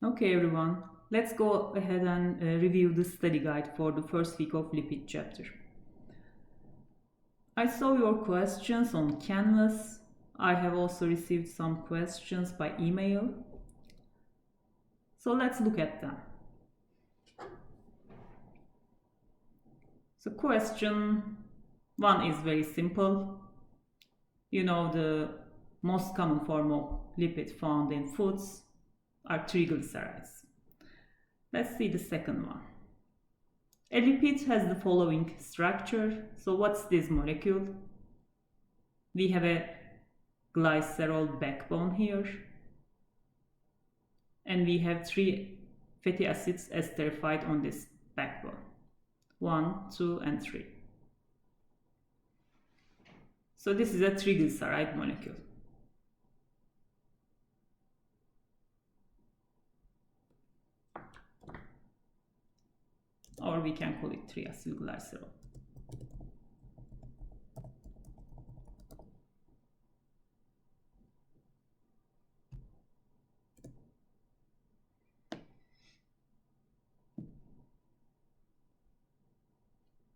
Okay everyone, let's go ahead and review the study guide for the first week of lipid chapter. I saw your questions on Canvas. I have also received some questions by email. So let's look at them. So question 1 is very simple. You know the most common form of lipid found in foods are triglycerides. Let's see the second one. A lipid has the following structure. So what's this molecule? We have a glycerol backbone here. And we have 3 fatty acids esterified on this backbone. 1, 2, and 3. So this is a triglyceride molecule. Or we can call it triacylglycerol.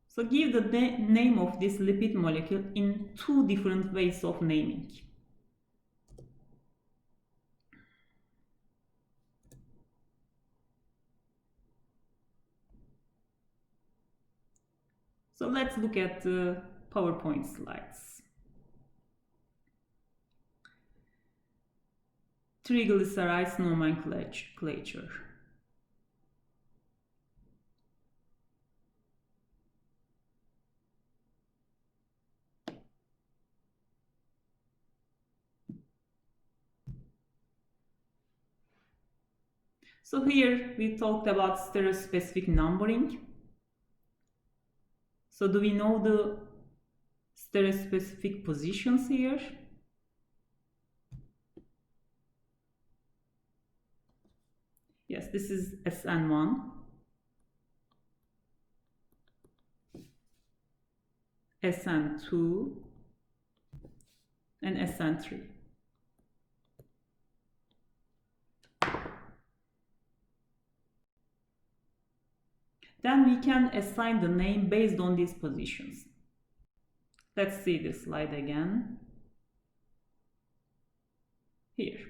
So give the name of this lipid molecule in 2 different ways of naming. So let's look at the PowerPoint slides. Triglycerides nomenclature. So here we talked about stereospecific numbering. So do we know the stereospecific positions here? Yes, this is SN1, SN2, and SN3. Then we can assign the name based on these positions. Let's see this slide again. Here.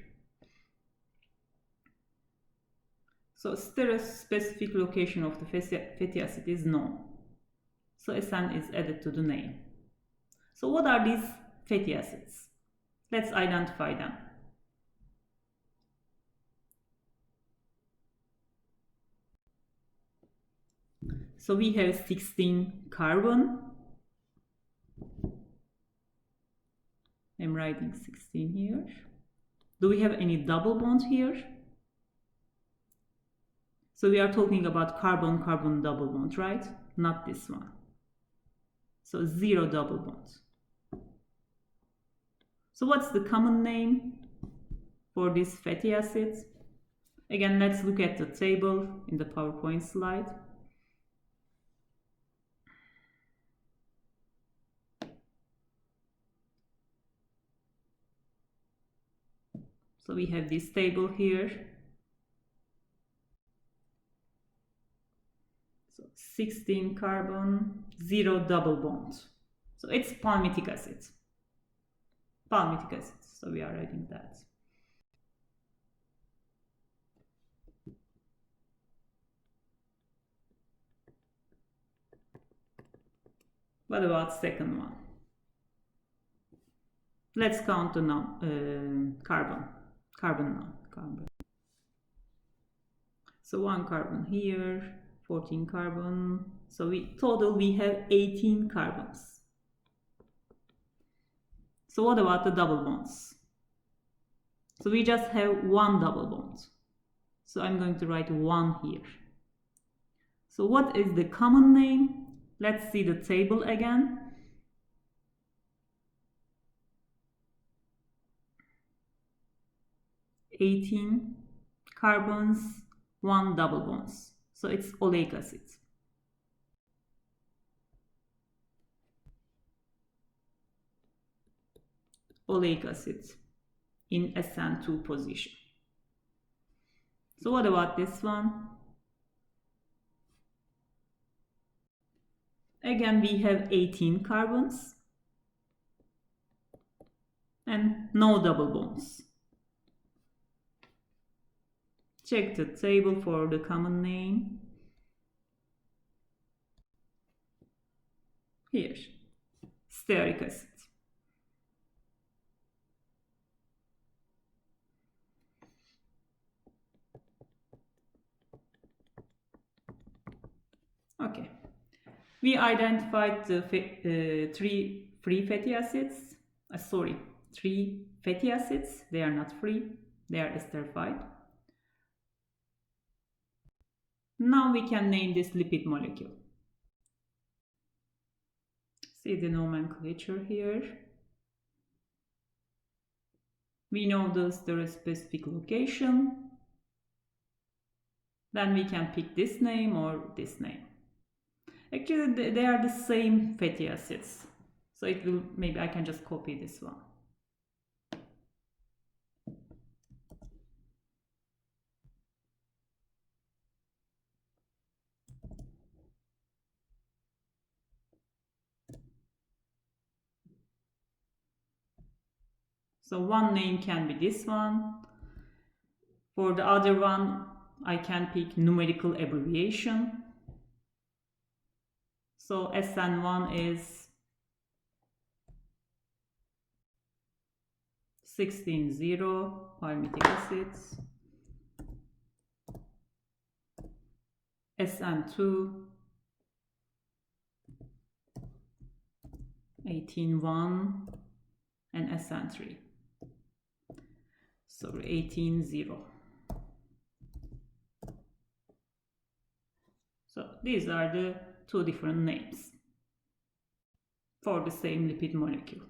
So stereospecific location of the fatty acid is known. So SN is added to the name. So what are these fatty acids? Let's identify them. So we have 16 carbon. I'm writing 16 here. Do we have any double bond here? So we are talking about carbon-carbon double bond, right? Not this one. So 0 double bonds. So what's the common name for these fatty acids? Again, let's look at the table in the PowerPoint slide. So we have this table here. So 16 carbon, 0 double bond. So it's palmitic acid. Palmitic acid. So we are writing that. What about second one? Let's count the carbon. Carbon. So 1 carbon here, 14 carbon. So total we have 18 carbons. So what about the double bonds? So we just have 1 double bond. So I'm going to write 1 here. So what is the common name? Let's see the table again. (18) carbons, 1 double bonds. So it's oleic acid. Oleic acid in SN2 position. So what about this one? Again, we have 18 carbons and no double bonds. Check the table for the common name. Here, stearic acid. Okay. We identified the three free fatty acids. Three fatty acids. They are not free. They are esterified. Now we can name this lipid molecule. See the nomenclature here. We know the stereospecific location. Then we can pick this name or this name. Actually, they are the same fatty acids. So it will, maybe I can just copy this one. So one name can be this one. For the other one, I can pick numerical abbreviation. So SN1 is 16,0 palmitic acids. SN2 18,1 and SN3. Sorry, 18,0. So these are the two different names for the same lipid molecule.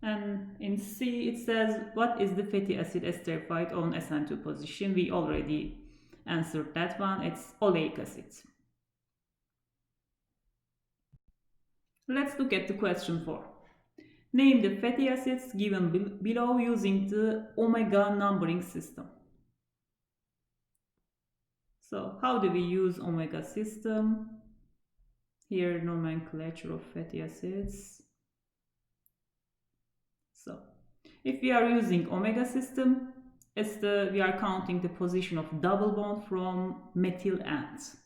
And in C it says, what is the fatty acid esterified on SN2 position? We already answered that one. It's oleic acid. Let's look at the question 4. Name the fatty acids given below using the omega numbering system. So how do we use omega system? Here, nomenclature of fatty acids. So if we are using omega system, we are counting the position of double bond from methyl ends.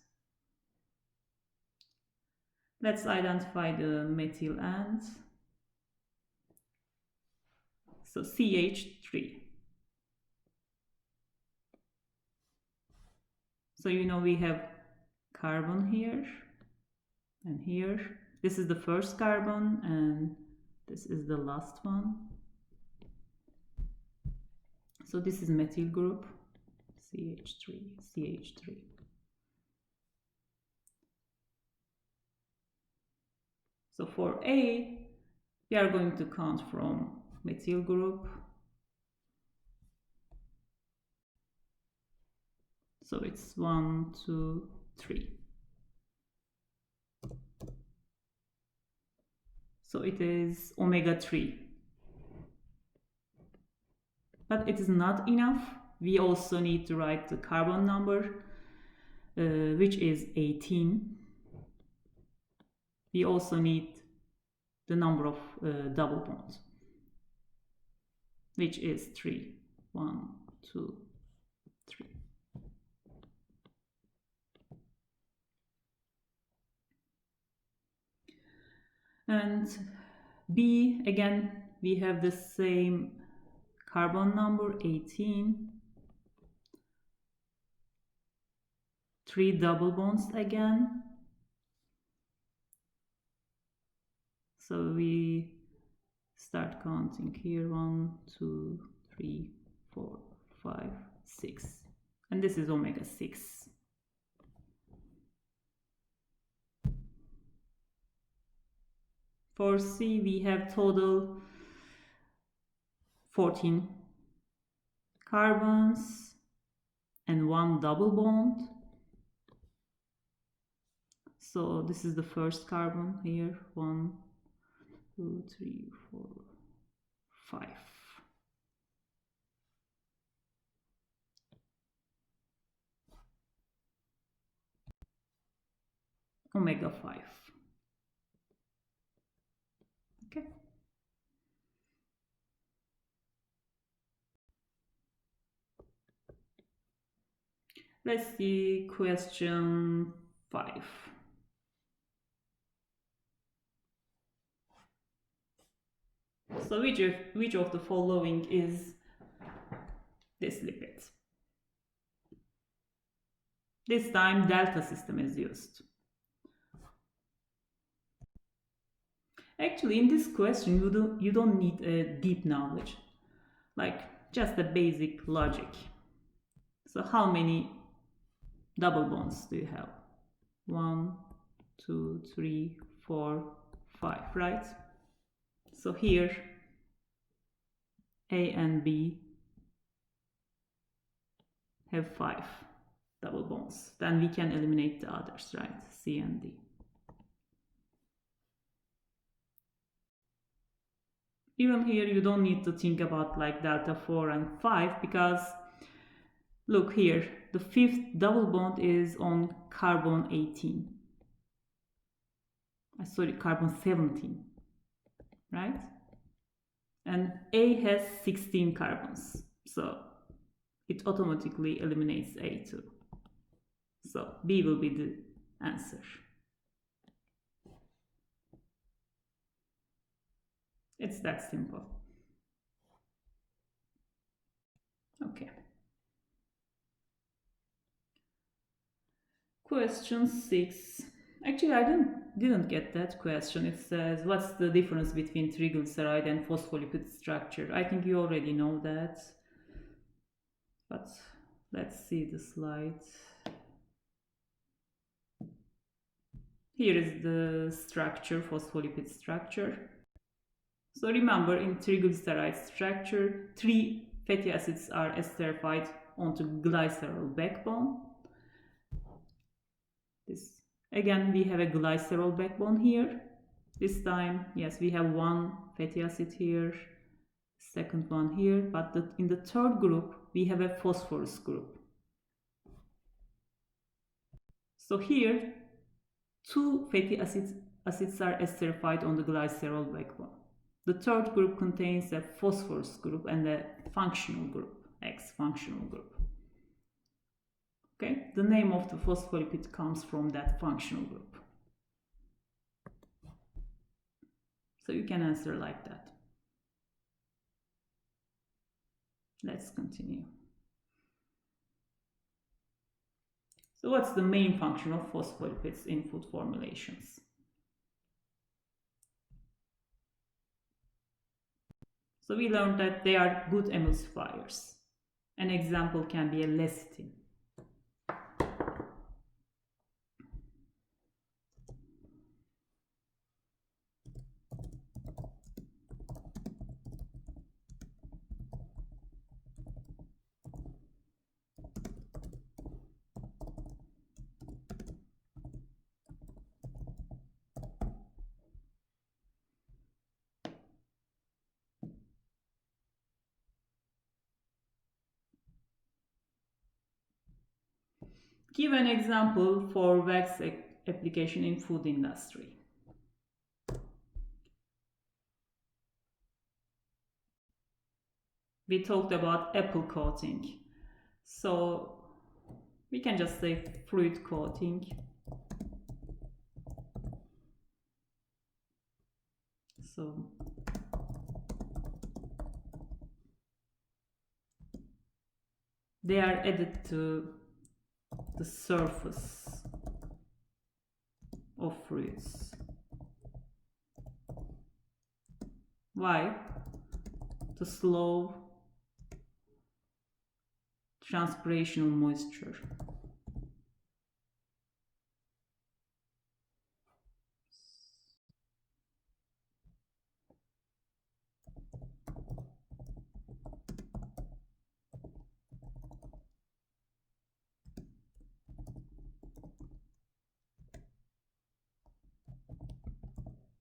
Let's identify the methyl ends. So CH3. So you know we have carbon here and here. This is the first carbon and this is the last one. So this is methyl group, CH3, CH3. So for A, we are going to count from methyl group. So it's 1, 2, 3. So it is omega 3. But it is not enough. We also need to write the carbon number, which is 18. We also need the number of double bonds, which is 3. 1, 2, 3. And B, again, we have the same carbon number, 18. 3 double bonds again. So we start counting here, 1, 2, 3, 4, 5, 6. And this is omega 6. For C, we have total 14 carbons and 1 double bond. So this is the first carbon here, 1, 2, 3, 4, 5. omega-5. Okay. Let's see question 5. So which of the following is this lipid? This time delta system is used. Actually, in this question, you don't need a deep knowledge, like just the basic logic. So how many double bonds do you have? 1, 2, 3, 4, 5, right? So here, A and B have 5 double bonds. Then we can eliminate the others, right? C and D. Even here, you don't need to think about like delta 4 and 5 because look here, the 5th double bond is on carbon 18. Sorry, carbon 17, right? And A has 16 carbons, so it automatically eliminates A too. So B will be the answer. It's that simple. Okay. Question 6. Actually, I didn't get that question. It says, what's the difference between triglyceride and phospholipid structure? I think you already know that. But let's see the slide. Here is the structure, phospholipid structure. So remember, in triglyceride structure, 3 fatty acids are esterified onto glycerol backbone. Again, we have a glycerol backbone here. This time, yes, we have 1 fatty acid here, second one here, but in the third group, we have a phosphorus group. So here, 2 fatty acids are esterified on the glycerol backbone. The third group contains a phosphorus group and a functional group, X functional group. Okay, the name of the phospholipid comes from that functional group. So you can answer like that. Let's continue. So what's the main function of phospholipids in food formulations? So we learned that they are good emulsifiers. An example can be a lecithin. Give an example for wax application in food industry. We talked about apple coating. So we can just say fruit coating. So they are added to the surface of fruits. Why? To slow transpirational moisture.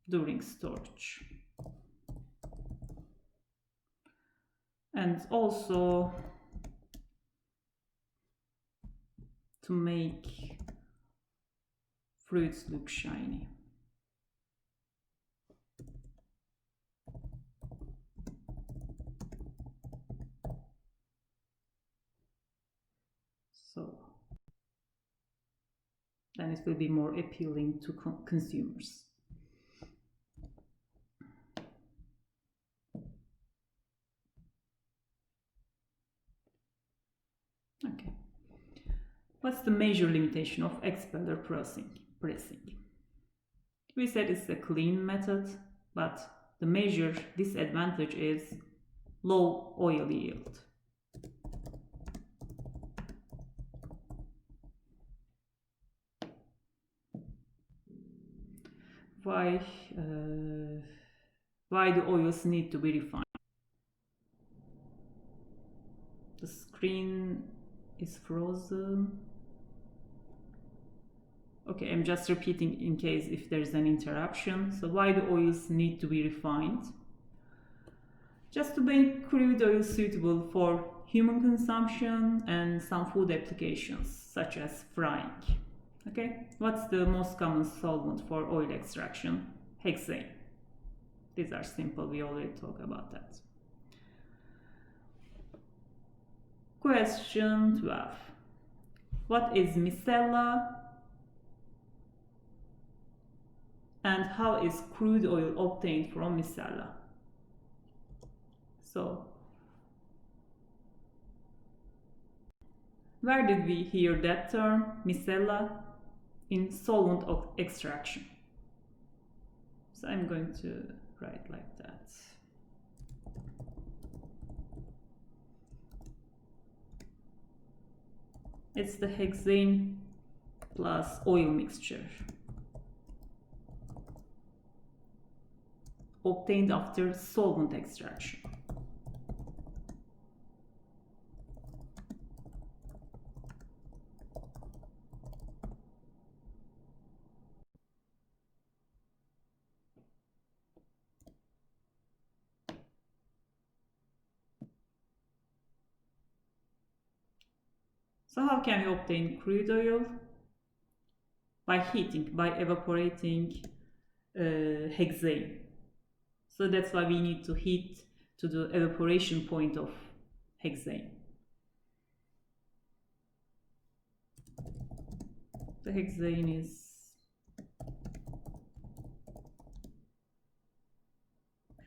During storage. And also to make Fruits look shiny. So then it will be more appealing to consumers. Okay. What's the major limitation of expeller pressing? We said it's a clean method, but the major disadvantage is low oil yield. Why do oils need to be refined? The screen is frozen. Okay, I'm just repeating in case if there's an interruption. So why do oils need to be refined? Just to make crude oil suitable for human consumption and some food applications, such as frying. Okay, what's the most common solvent for oil extraction? Hexane. These are simple, we already talked about that. Question 12. What is micella and how is crude oil obtained from micella? So, where did we hear that term, micella? In solvent extraction. So I'm going to write like that. It's the hexane plus oil mixture obtained after solvent extraction. So how can we obtain crude oil? By heating, by evaporating hexane. So that's why we need to heat to the evaporation point of hexane. The hexane is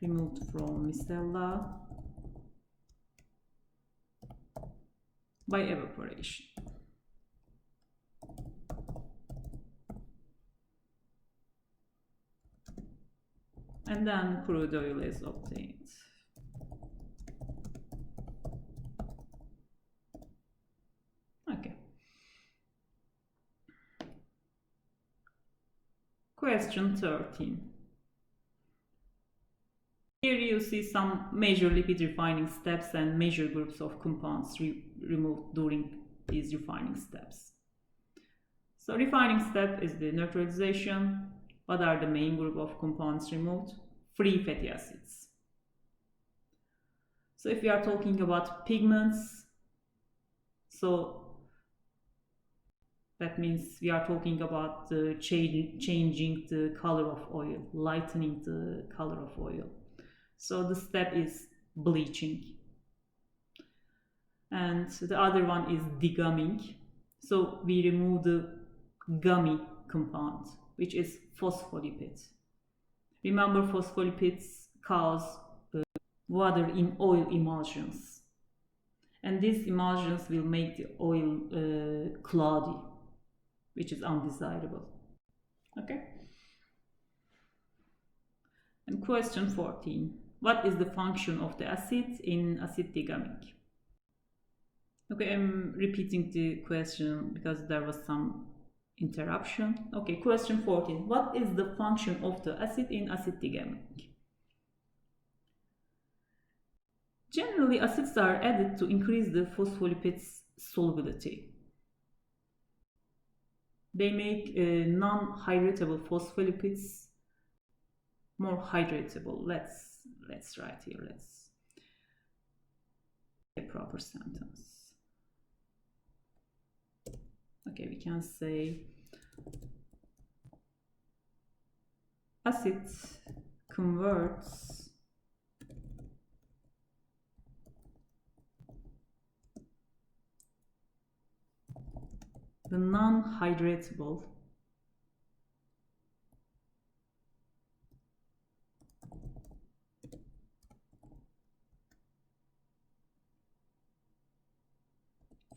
removed from micella by evaporation. And then crude oil is obtained. Okay. Question 13. Here you see some major lipid refining steps and major groups of compounds removed during these refining steps. So refining step is the neutralization. What are the main group of compounds removed? Free fatty acids. So if we are talking about pigments, so that means we are talking about the changing the color of oil, lightening the color of oil. So the step is bleaching. And the other one is degumming. So we remove the gummy compound, which is phospholipid. Remember, phospholipids cause water in oil emulsions. And these emulsions will make the oil cloudy, which is undesirable. Okay? And question 14. What is the function of the acid in acid degumming? Okay, I'm repeating the question because there was some interruption. Okay, question 14. What is the function of the acid in acid degumming? Generally, acids are added to increase the phospholipids solubility. They make non-hydratable phospholipids more hydratable. Let's write here. Let's a proper sentence. Okay, we can say acid converts the non-hydratable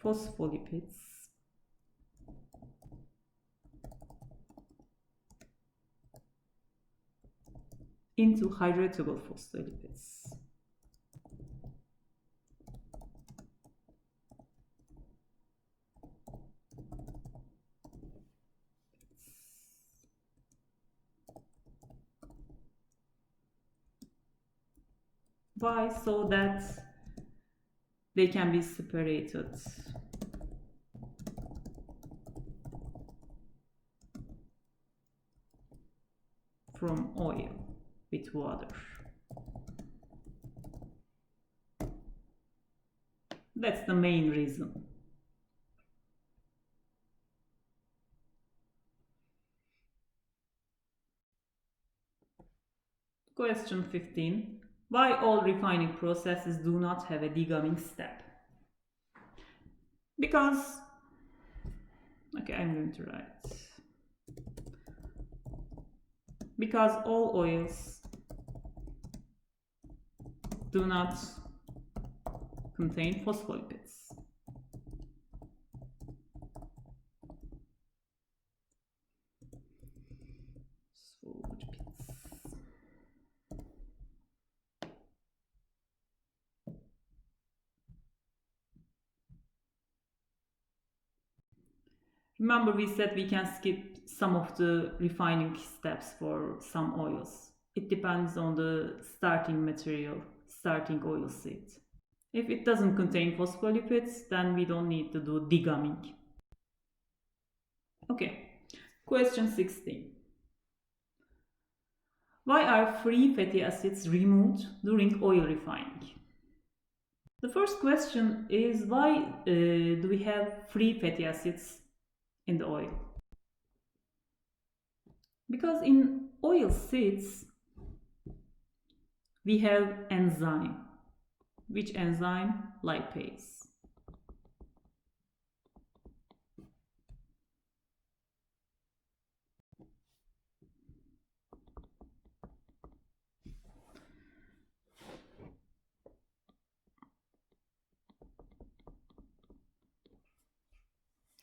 phospholipids into hydratable phospholipids. Why? So that they can be separated from oil with water. That's the main reason. Question 15. Why all refining processes do not have a degumming step? Because, okay, I'm going to write. Because all oils do not contain phospholipids. Remember, we said we can skip some of the refining steps for some oils. It depends on the starting material, starting oil seed. If it doesn't contain phospholipids, then we don't need to do degumming. Okay, question 16. Why are free fatty acids removed during oil refining? The first question is, why do we have free fatty acids in the oil? Because in oil seeds we have enzyme. Which enzyme? Lipase.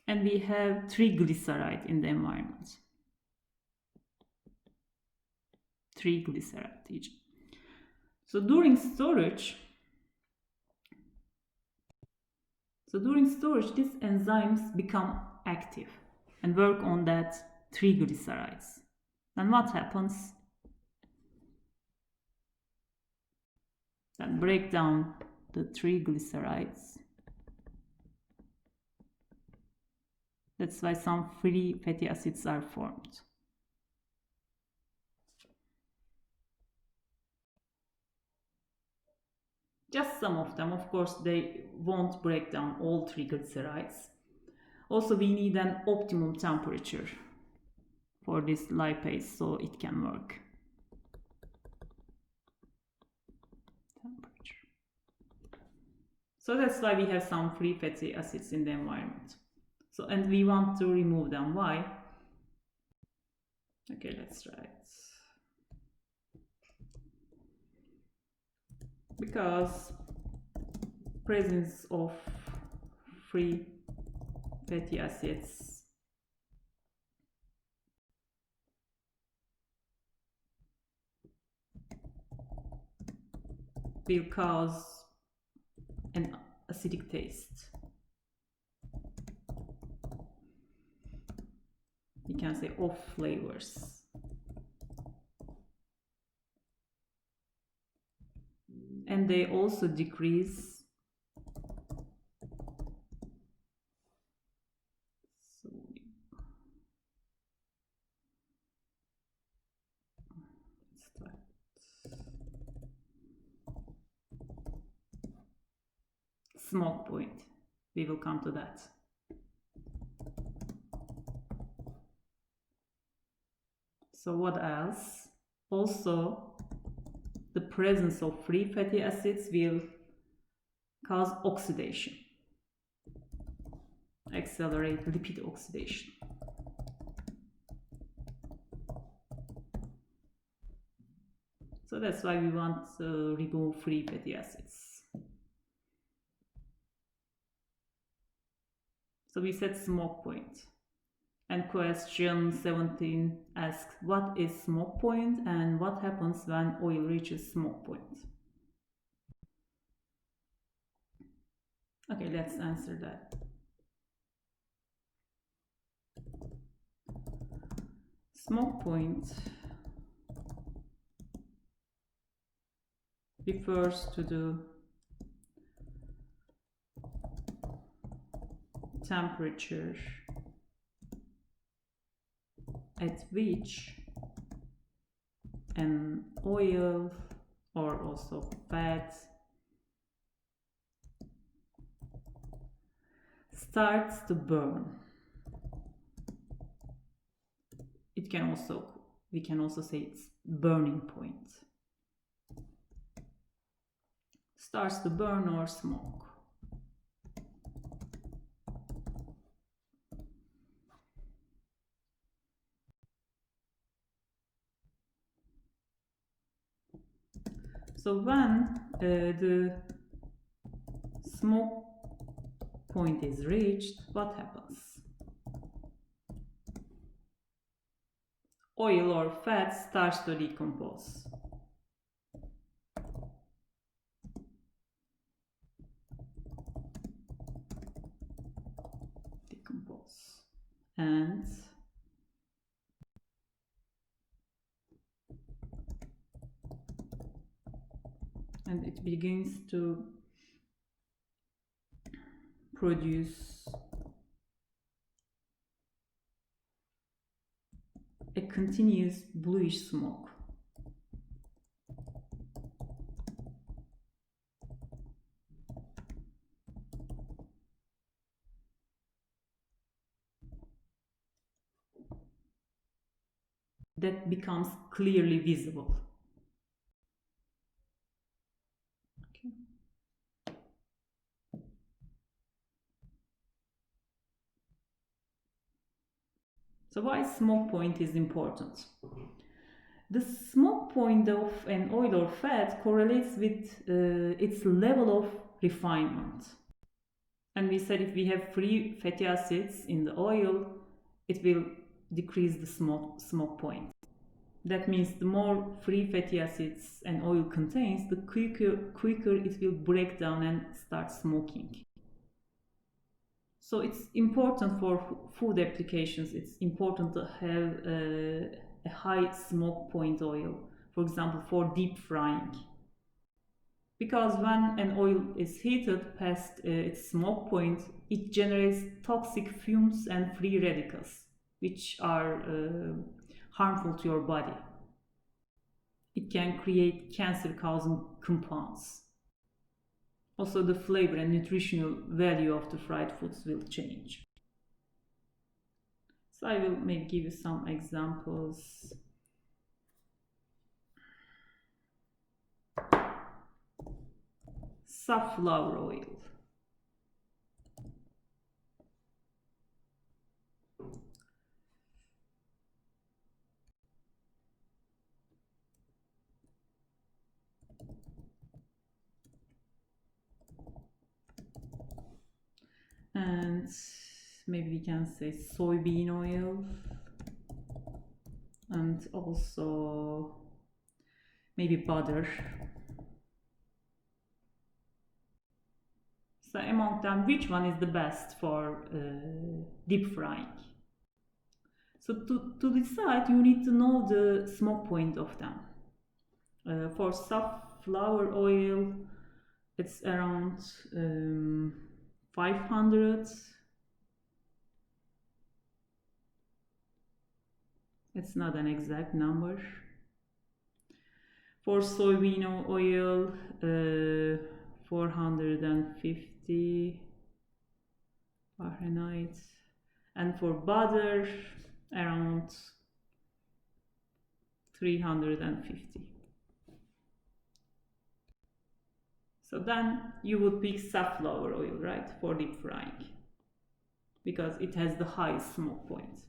And we have triglyceride in the environment. Triglyceride. So during storage, these enzymes become active and work on that triglycerides. And what happens? Then break down the triglycerides. That's why some free fatty acids are formed. Just some of them, of course, they won't break down all triglycerides. Also, we need an optimum temperature for this lipase so it can work. Temperature. So that's why we have some free fatty acids in the environment. So, and we want to remove them. Why? Okay, let's try it. Because presence of free fatty acids will cause an acidic taste. We can say off flavors. And they also decrease smoke point. We will come to that. So what else? Also, the presence of free fatty acids will cause oxidation, accelerate lipid oxidation. So that's why we want to remove free fatty acids. So we set smoke point. And question 17 asks, what is smoke point and what happens when oil reaches smoke point? Okay, let's answer that. Smoke point refers to the temperature at which an oil or also fat starts to burn. We can also say it's burning point. Starts to burn or smoke. So when the smoke point is reached, what happens? Oil or fat starts to decompose. And it begins to produce a continuous bluish smoke. That becomes clearly visible. Okay. So why smoke point is important? The smoke point of an oil or fat correlates with its level of refinement. And we said if we have free fatty acids in the oil, it will decrease the smoke point. That means the more free fatty acids an oil contains, the quicker it will break down and start smoking. So it's important for food applications, it's important to have a high smoke point oil, for example, for deep frying. Because when an oil is heated past its smoke point, it generates toxic fumes and free radicals, which are harmful to your body. It can create cancer-causing compounds. Also, the flavor and nutritional value of the fried foods will change. So I will maybe give you some examples. Safflower oil. And maybe we can say soybean oil, and also maybe butter. So among them, which one is the best for deep frying? So to decide, you need to know the smoke point of them. For safflower oil, it's around 500. It's not an exact number. For soybean oil, 450 Fahrenheit. And for butter, around 350. So then you would pick safflower oil, right, for deep frying, because it has the highest smoke point.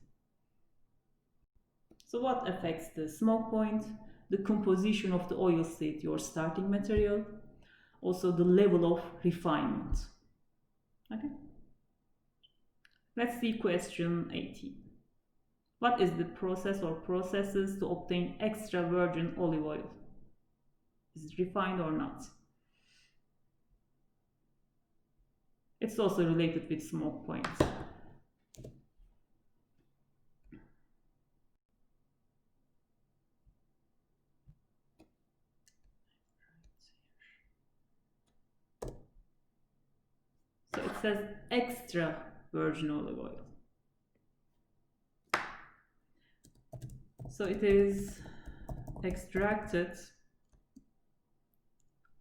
So what affects the smoke point? The composition of the oil seed, your starting material, also the level of refinement. Okay. Let's see question 18. What is the process or processes to obtain extra virgin olive oil? Is it refined or not? It's also related with smoke points. So it says extra virgin olive oil. So it is extracted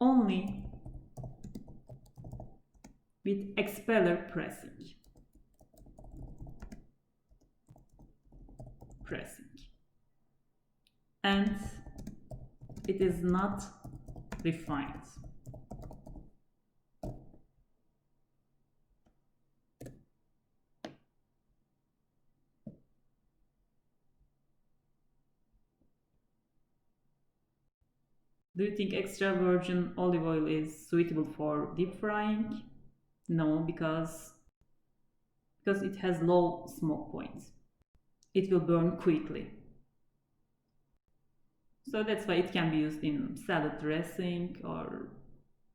only with expeller pressing. And it is not refined. Do you think extra virgin olive oil is suitable for deep frying? No, because it has low smoke points. It will burn quickly. So that's why it can be used in salad dressing, or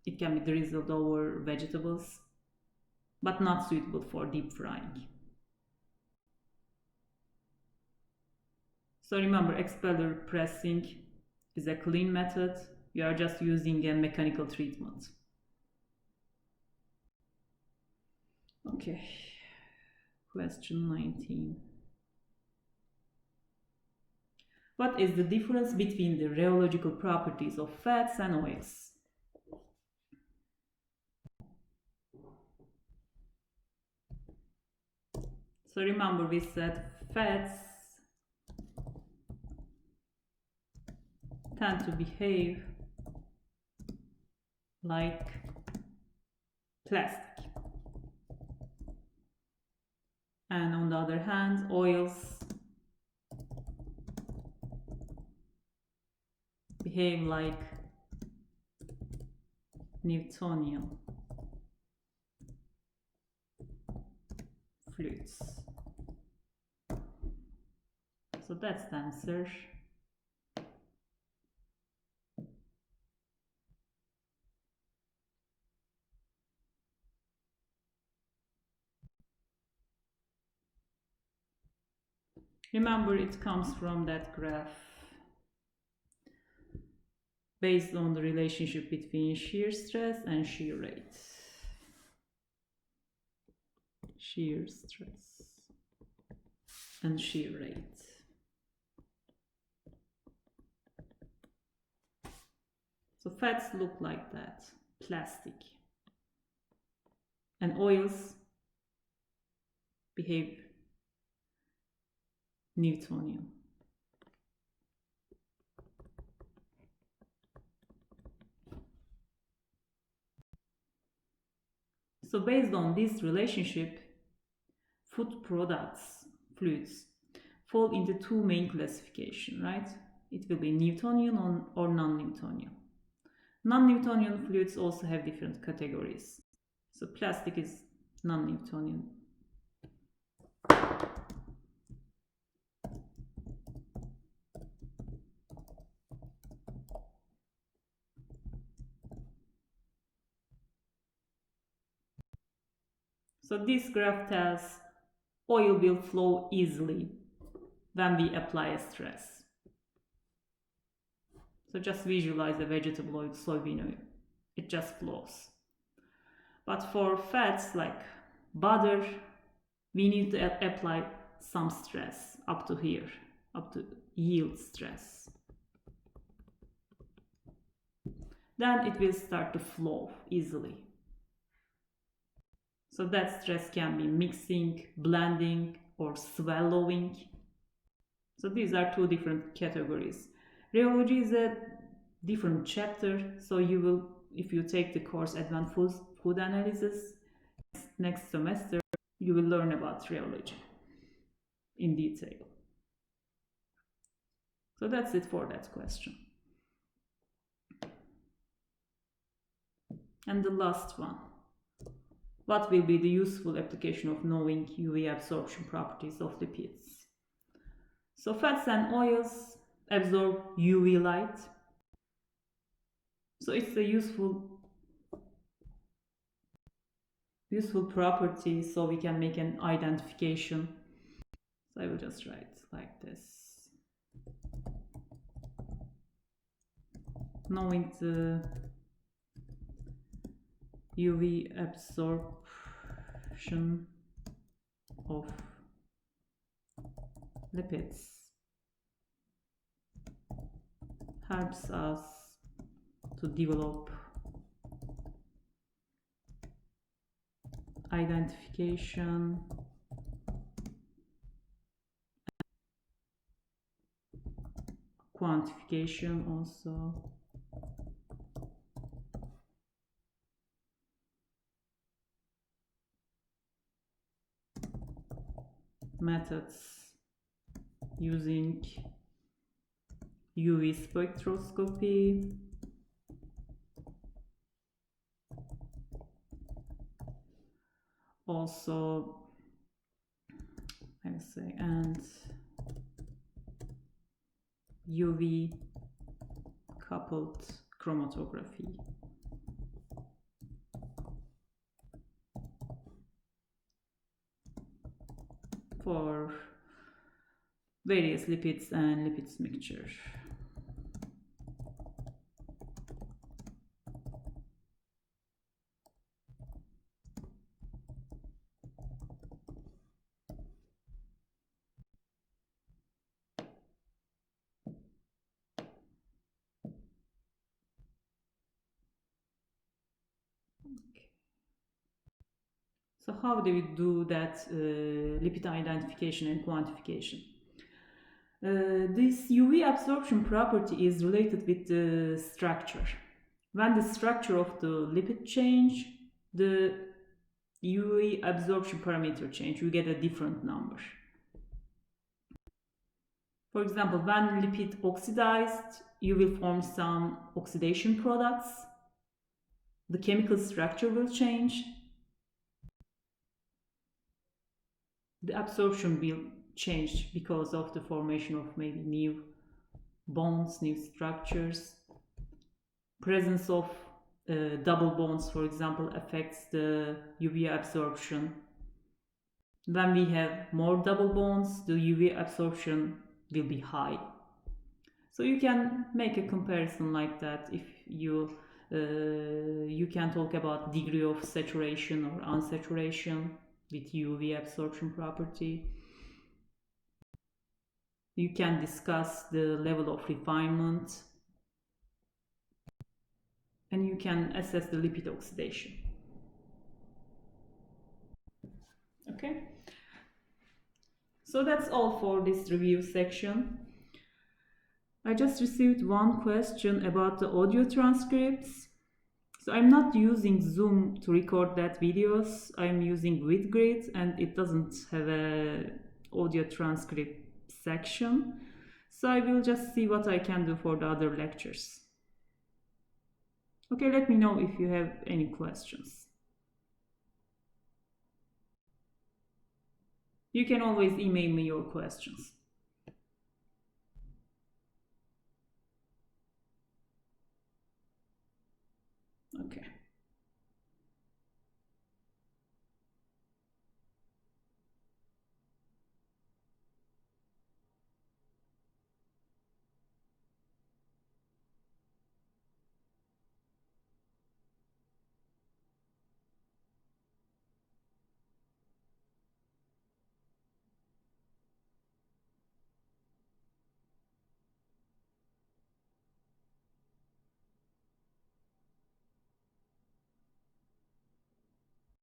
it can be drizzled over vegetables, but not suitable for deep frying. So remember, expeller pressing is a clean method. You are just using a mechanical treatment. Okay, question 19. What is the difference between the rheological properties of fats and oils? So remember, we said fats tend to behave like plastic. And on the other hand, oils behave like Newtonian fluids. So that's the answer. Remember, it comes from that graph based on the relationship between shear stress and shear rate. Shear stress and shear rate. So fats look like that, plastic. And oils behave Newtonian. So based on this relationship, food products, fluids, fall into two main classifications, right? It will be Newtonian or non-Newtonian. Non-Newtonian fluids also have different categories. So plastic is non-Newtonian. So this graph tells oil will flow easily when we apply a stress. So just visualize a vegetable oil, soybean oil. It just flows. But for fats like butter, we need to apply some stress up to here, up to yield stress. Then it will start to flow easily. So that stress can be mixing, blending, or swallowing. So these are two different categories. Rheology is a different chapter, so you will, if you take the course Advanced Food Analysis next semester, you will learn about rheology in detail. So that's it for that question. And the last one. What will be the useful application of knowing UV absorption properties of lipids? So fats and oils absorb UV light. So it's a useful property, so we can make an identification. So I will just write like this. Knowing the UV absorption of lipids helps us to develop identification quantification also methods using UV spectroscopy, also I would say, and UV coupled chromatography. For various lipids and lipids mixture. So how do we do that lipid identification and quantification? This UV absorption property is related with the structure. When the structure of the lipid change, the UV absorption parameter change, you get a different number. For example, when lipid oxidized, you will form some oxidation products. The chemical structure will change. The absorption will change because of the formation of maybe new bonds, new structures. Presence of double bonds, for example, affects the UV absorption. When we have more double bonds, the UV absorption will be high. So you can make a comparison like that. If you can talk about degree of saturation or unsaturation with UV absorption property. You can discuss the level of refinement, and you can assess the lipid oxidation. Okay, so that's all for this review section. I just received one question about the audio transcripts. So I'm not using Zoom to record that videos. I'm using VidGrid, and it doesn't have a audio transcript section. So I will just see what I can do for the other lectures. Okay, let me know if you have any questions. You can always email me your questions. Okay.